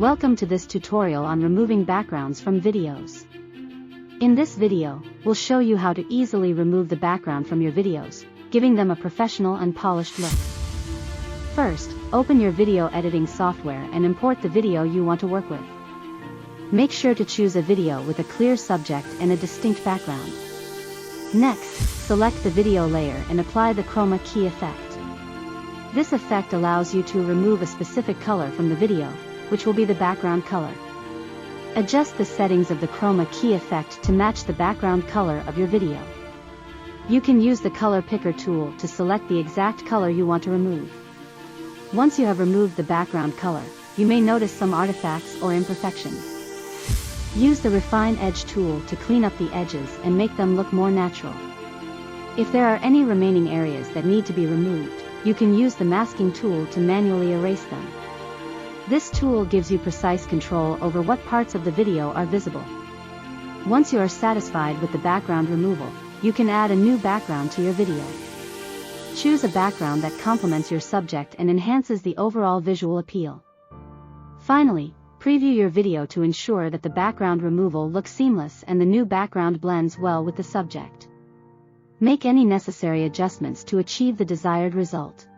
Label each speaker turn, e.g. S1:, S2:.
S1: Welcome to this tutorial on removing backgrounds from videos. In this video, we'll show you how to easily remove the background from your videos, giving them a professional and polished look. First, open your video editing software and import the video you want to work with. Make sure to choose a video with a clear subject and a distinct background. Next, select the video layer and apply the chroma key effect. This effect allows you to remove a specific color from the video, which will be the background color. Adjust the settings of the chroma key effect to match the background color of your video. You can use the color picker tool to select the exact color you want to remove. Once you have removed the background color, you may notice some artifacts or imperfections. Use the Refine Edge tool to clean up the edges and make them look more natural. If there are any remaining areas that need to be removed, you can use the masking tool to manually erase them. This tool gives you precise control over what parts of the video are visible. Once you are satisfied with the background removal, you can add a new background to your video. Choose a background that complements your subject and enhances the overall visual appeal. Finally, preview your video to ensure that the background removal looks seamless and the new background blends well with the subject. Make any necessary adjustments to achieve the desired result.